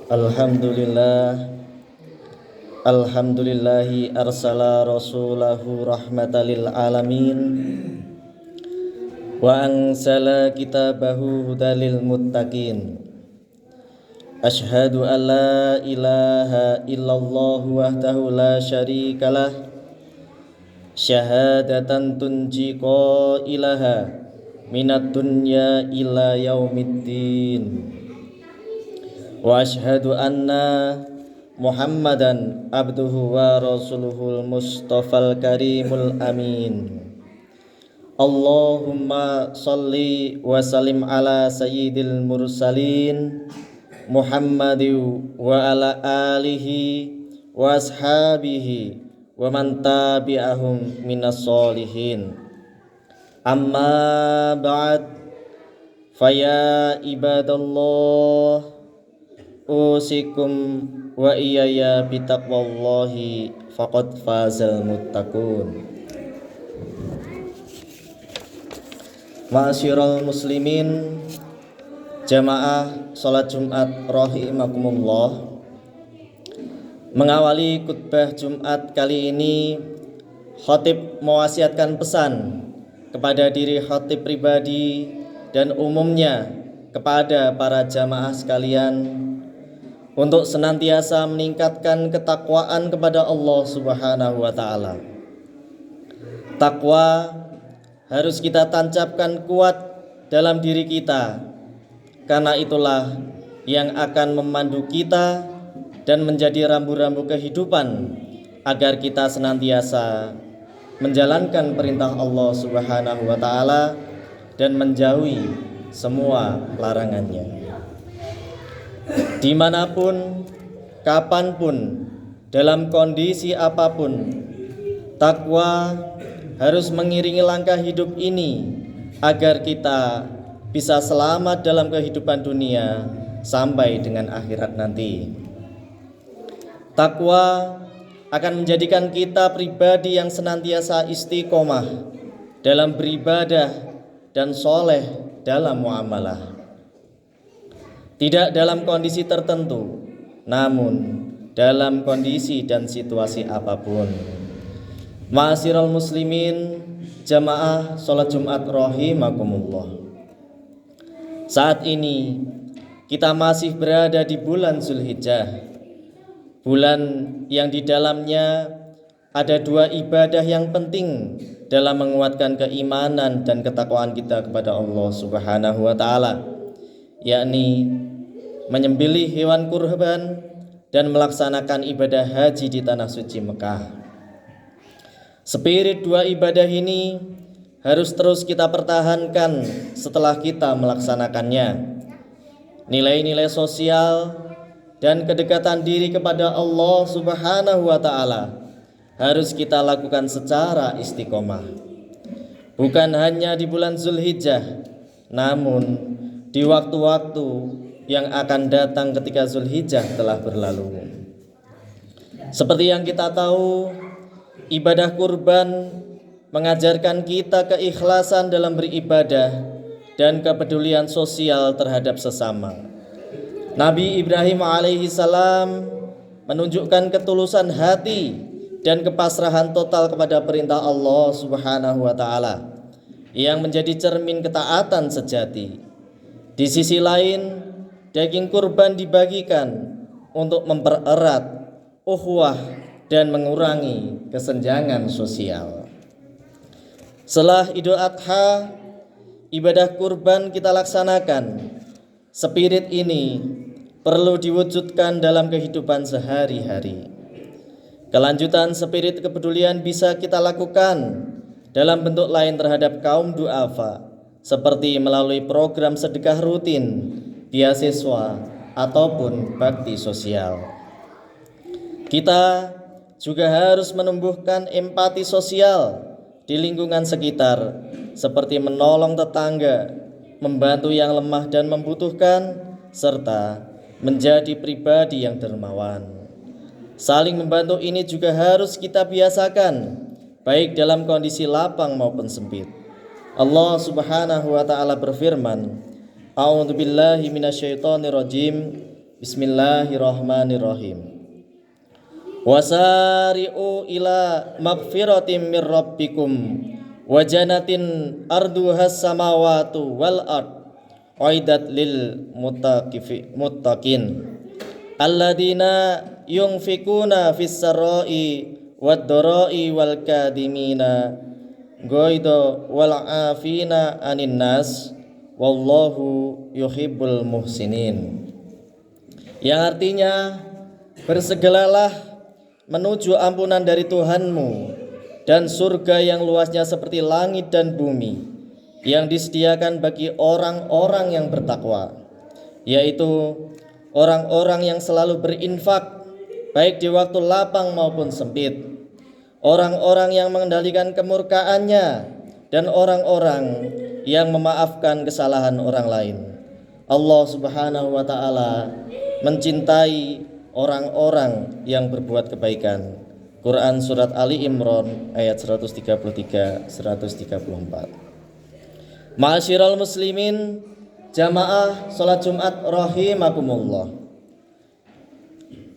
Alhamdulillah, Alhamdulillahi arsala rasulahu rahmatan lil alamin wa ansala kitabahu hudalil muttaqin. Ashhadu an la ilaha illallah wahdahu la syarikalah, syahadatan tunji qailaha minad dunya ila yaumiddin. Wa ashhadu anna Muhammadan abduhu wa rasuluhul mustafal karimul amin. Allahumma salli wa sallim ala sayyidil mursalin Muhammadin wa ala alihi wa ashabihi wa man tabi'ahum minas solihin. Amma ba'd, faya ibadallah, usikum wa iyaya bitaqwallahi faqad fazal muttaqun. Ma'asyiral muslimin, jamaah salat Jumat rahimakumullah. Mengawali khutbah Jumat kali ini, khatib mewasiatkan pesan kepada diri khatib pribadi dan umumnya kepada para jamaah sekalian untuk senantiasa meningkatkan ketakwaan kepada Allah Subhanahu wa taala. Takwa harus kita tancapkan kuat dalam diri kita, karena itulah yang akan memandu kita dan menjadi rambu-rambu kehidupan agar kita senantiasa menjalankan perintah Allah Subhanahu wa taala dan menjauhi semua larangannya. Dimanapun, kapanpun, dalam kondisi apapun, takwa harus mengiringi langkah hidup ini agar kita bisa selamat dalam kehidupan dunia sampai dengan akhirat nanti. Takwa akan menjadikan kita pribadi yang senantiasa istiqomah dalam beribadah dan soleh dalam muamalah. Tidak dalam kondisi tertentu, namun dalam kondisi dan situasi apapun. Ma'asyiral muslimin, jamaah salat Jumat rahimakumullah. Saat ini kita masih berada di bulan Zulhijjah, bulan yang di dalamnya ada dua ibadah yang penting dalam menguatkan keimanan dan ketakwaan kita kepada Allah Subhanahu wa taala, yakni menyembelih hewan kurban dan melaksanakan ibadah haji di tanah suci Mekah. Spirit dua ibadah ini harus terus kita pertahankan setelah kita melaksanakannya. Nilai-nilai sosial dan kedekatan diri kepada Allah Subhanahu wa taala harus kita lakukan secara istiqomah. Bukan hanya di bulan Zulhijjah, namun di waktu-waktu yang akan datang ketika Zulhijjah telah berlalu. Seperti yang kita tahu, ibadah kurban mengajarkan kita keikhlasan dalam beribadah dan kepedulian sosial terhadap sesama. Nabi Ibrahim alaihissalam menunjukkan ketulusan hati dan kepasrahan total kepada perintah Allah Subhanahu wa taala yang menjadi cermin ketaatan sejati. Di sisi lain, daging kurban dibagikan untuk mempererat ukhuwah dan mengurangi kesenjangan sosial. Setelah Idul Adha, ibadah kurban kita laksanakan. Spirit ini perlu diwujudkan dalam kehidupan sehari-hari. Kelanjutan spirit kepedulian bisa kita lakukan dalam bentuk lain terhadap kaum du'afa, seperti melalui program sedekah rutin, beasiswa, ataupun bakti sosial. Kita juga harus menumbuhkan empati sosial di lingkungan sekitar, seperti menolong tetangga, membantu yang lemah dan membutuhkan, serta menjadi pribadi yang dermawan. Saling membantu ini juga harus kita biasakan, baik dalam kondisi lapang maupun sempit. Allah Subhanahu wa taala berfirman, A'udzu billahi minasyaitonir rajim. Bismillahirrahmanirrahim. Wasari'u ila magfiratim mir rabbikum wa jannatin arduhas samawatu wal ard uiddat lil muttaqin alladzina yunfikuna fis sarai wad dharai wal kadimina ghaidha wal afina anin nas wallahu yuhibbul muhsinin. Yang artinya, bersegeralah menuju ampunan dari Tuhanmu dan surga yang luasnya seperti langit dan bumi yang disediakan bagi orang-orang yang bertakwa, yaitu orang-orang yang selalu berinfak baik di waktu lapang maupun sempit, orang-orang yang mengendalikan kemurkaannya, dan orang-orang yang memaafkan kesalahan orang lain. Allah Subhanahu wa ta'ala mencintai orang-orang yang berbuat kebaikan. Quran surat Ali Imran ayat 133 134. Ma'asyiral muslimin, jamaah salat Jumat rahimakumullah.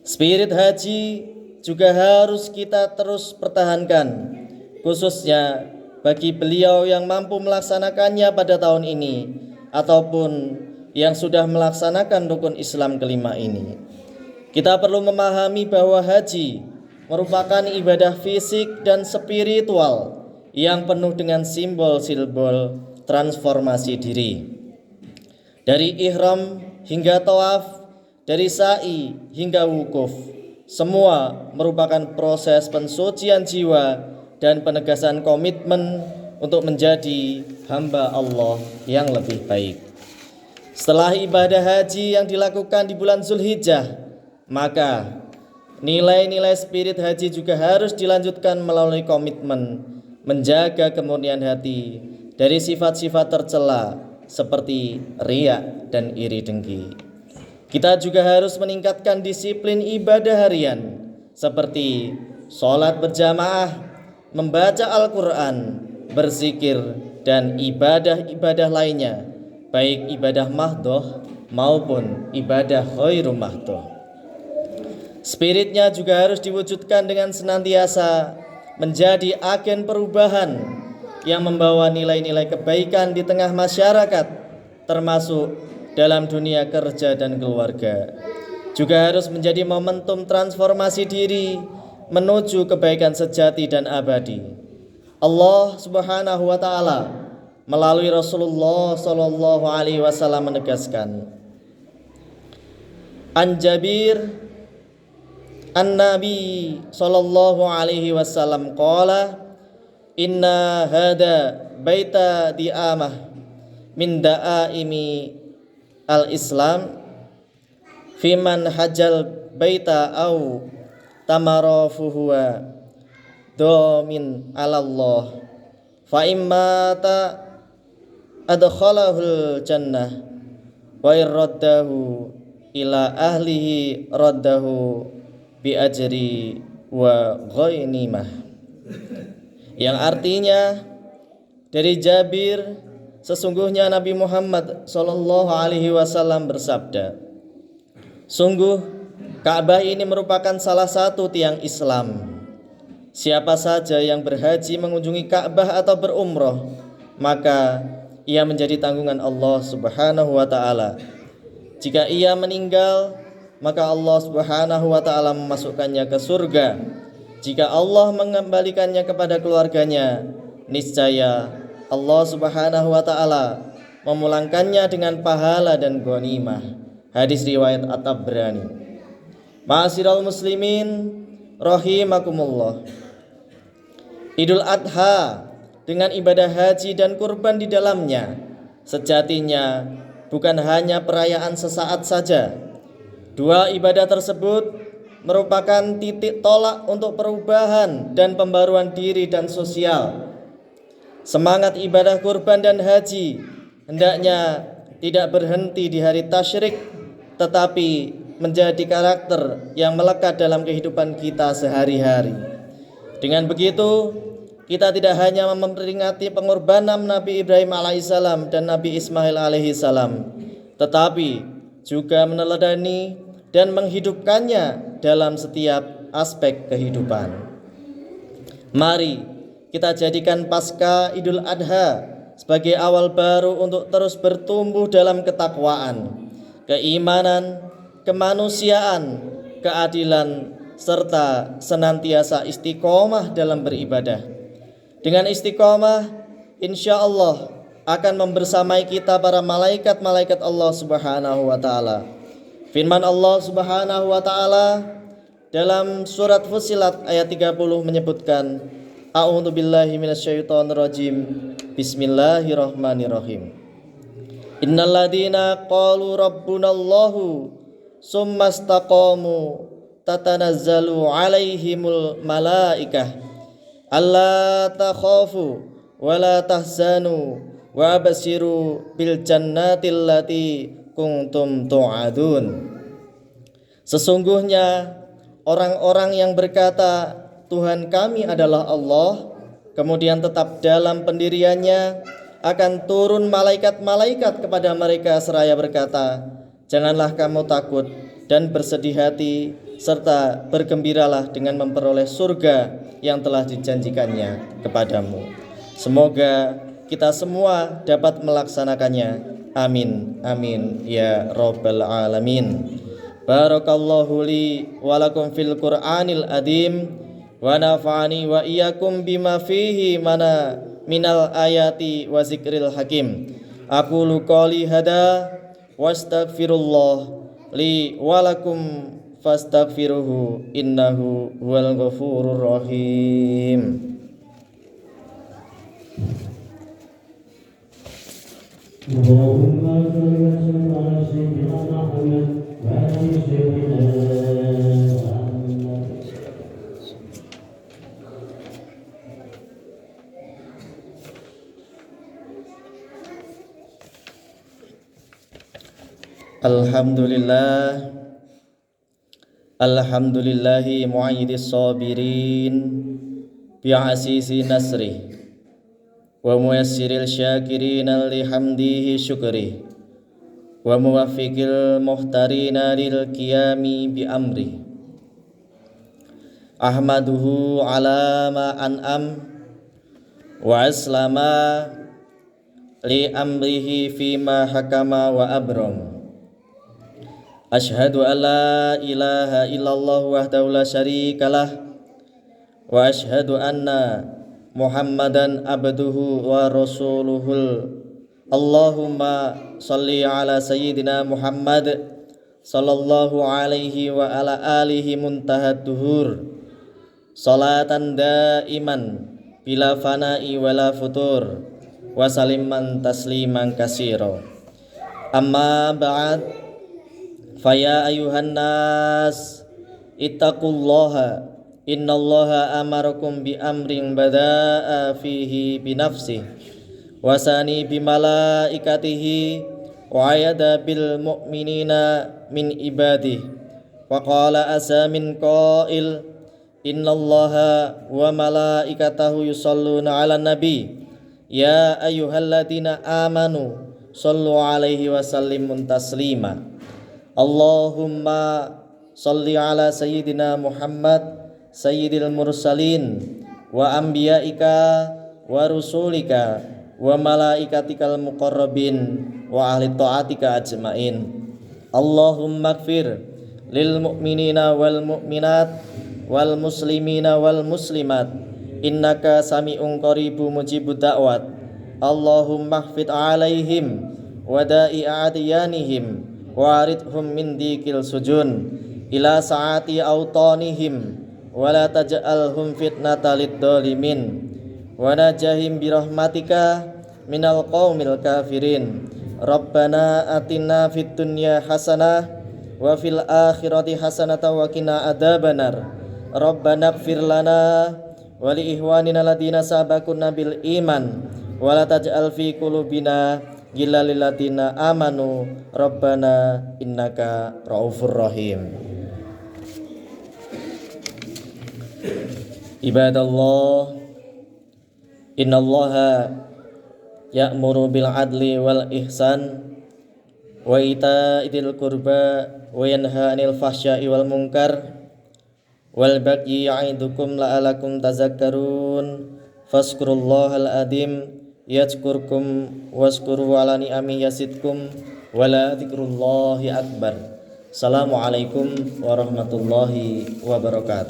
Spirit haji juga harus kita terus pertahankan, khususnya bagi beliau yang mampu melaksanakannya pada tahun ini ataupun yang sudah melaksanakan rukun Islam kelima ini. Kita perlu memahami bahwa haji merupakan ibadah fisik dan spiritual yang penuh dengan simbol-simbol transformasi diri. Dari ihram hingga tawaf, dari sa'i hingga wukuf, semua merupakan proses pensucian jiwa dan penegasan komitmen untuk menjadi hamba Allah yang lebih baik. Setelah ibadah haji yang dilakukan di bulan Zulhijjah, maka nilai-nilai spirit haji juga harus dilanjutkan melalui komitmen menjaga kemurnian hati dari sifat-sifat tercela seperti riya dan iri dengki. Kita juga harus meningkatkan disiplin ibadah harian seperti sholat berjamaah, membaca Al-Quran, berzikir, dan ibadah-ibadah lainnya, baik ibadah mahdoh maupun ibadah khairu mahdoh. Spiritnya juga harus diwujudkan dengan senantiasa menjadi agen perubahan yang membawa nilai-nilai kebaikan di tengah masyarakat, termasuk dalam dunia kerja dan keluarga. Juga harus menjadi momentum transformasi diri menuju kebaikan sejati dan abadi. Allah Subhanahu wa ta'ala melalui Rasulullah sallallahu alaihi wasallam menegaskan, An Jabir An-Nabi sallallahu alaihi wasallam qala inna hada baita di'amah min da'aimi al-Islam fiman hajjal baita au tamarafuhuwa domin alallah fa immata adkhalahul jannah wa irraddahu ila ahlihi raddahu bi ajri wa ghainimah. Yang artinya dari Jabir, sesungguhnya Nabi Muhammad sallallahu alaihi wasallam bersabda, sungguh Ka'bah ini merupakan salah satu tiang Islam. Siapa saja yang berhaji mengunjungi Ka'bah atau berumroh, maka ia menjadi tanggungan Allah Subhanahu wa ta'ala. Jika ia meninggal, maka Allah Subhanahu wa ta'ala memasukkannya ke surga. Jika Allah mengembalikannya kepada keluarganya, niscaya Allah Subhanahu wa ta'ala memulangkannya dengan pahala dan ghanimah. Hadis riwayat At-Tabrani. Ma'asyiral muslimin rahimakumullah. Idul Adha dengan ibadah haji dan kurban di dalamnya sejatinya bukan hanya perayaan sesaat saja. Dua ibadah tersebut merupakan titik tolak untuk perubahan dan pembaruan diri dan sosial. Semangat ibadah kurban dan haji hendaknya tidak berhenti di hari tasyrik, tetapi menjadi karakter yang melekat dalam kehidupan kita sehari-hari. Dengan begitu, kita tidak hanya memperingati pengorbanan Nabi Ibrahim alaihissalam dan Nabi Ismail alaihissalam, tetapi juga meneladani dan menghidupkannya dalam setiap aspek kehidupan. Mari kita jadikan Pasca Idul Adha sebagai awal baru untuk terus bertumbuh dalam ketakwaan, keimanan, kemanusiaan, keadilan, serta senantiasa istiqomah dalam beribadah. Dengan istiqomah, insya Allah akan membersamai kita para malaikat-malaikat Allah Subhanahu wa Ta'ala. Firman Allah Subhanahu wa Ta'ala dalam surat Fussilat ayat 30 menyebutkan, A'udzu billahi minasyaitonir rajim. Bismillahirrahmanirrahim. Innal ladzina qalu rabbunallahu summastaqamu tatanazzalu alaihimul malaikah alla takhafu wa la tahzanu wa absiru bil jannatil lati kuntum tu'adun. Sesungguhnya orang-orang yang berkata Tuhan kami adalah Allah, kemudian tetap dalam pendiriannya, akan turun malaikat-malaikat kepada mereka seraya berkata, janganlah kamu takut dan bersedih hati, serta bergembiralah dengan memperoleh surga yang telah dijanjikannya kepadamu. Semoga kita semua dapat melaksanakannya. Amin, amin, ya Rabbal Alamin. Barakallahu li walakum fil Qur'anil adim, wa nafa'ani wa iyyakum bima fihi mana minal ayati wa zikril hakim. Aqulu qouli hada wastaghfirullah li walakum fastaghfiruhu innahu huwal ghafurur rahim. Allahumma shalli ala sayyidina Muhammad wa ala sayyidina Muhammad. Alhamdulillah, alhamdulillahi mu'ayyidis sabirin bi'asisi nasri wa muyassiril syakirina lihamdihi syukri wa muwaffiqil muhtarina lil qiyami bi amri. Ahmaduhu ala ma an'am wa aslama li amrihi fima hakama wa abram. Ashhadu an la ilaha illallah wahdahu la syarikalah wa ashhadu anna Muhammadan abduhu wa rasuluhul. Allahumma salli ala sayyidina Muhammad sallallahu alaihi wa ala alihi muntahad duhur, salatan daiman bila fana'i wala futur, wa salimman tasliman kasiro. Amma ba'd, faya ayuhan nas ittaqullaha innallaha amarakum bi amrin bada'a fihi bi nafsihi wasani bi malaikatihi wa ayada bil mu'minina min ibadihi wa qala asa min qail innallaha wa malaikatahu yusalluna 'alan nabi ya ayyuhalladzina amanu sallu 'alaihi wa sallimu taslima. Allahumma salli ala sayyidina Muhammad sayyidil mursalin wa anbiya'ika wa rusulika wa malaikatikal muqarrabin wa ahli ta'atika ajmain. Allahumma ighfir lil mu'minina wal mu'minat wal muslimina wal muslimat innaka sami'un qaribu mujibud da'wat. Allahumma ighfir alaihim wa da'i adiyanihim waridhum min dikil sujun ila saati autanihim wa la taj'alhum fitnata lid-dhalimin wa najahim birahmatika minal qaumil kafirin. Rabbana atina fid dunya hasanah wa fil akhirati hasanatan wa qina adzabannar. Rabbana ighfir lana wa li ikhwanina alladziina sabaquna bil iman wa la taj'al fi qulubina ghillan lil ladziina amanu rabbana innaka raufur rahim. Ibadallah, innallaha ya'muru bil adli wal ihsan wa ita'idil qurba wa yanha 'anil fahsya'i wal munkar wal bagyi ya'idukum la'alakum tazakkarun fazkurullahal adzim yadhkurkum wazkuru ala ni'ami yazidkum wala dzikrullahi akbar. Assalamualaikum warahmatullahi wabarakatuh.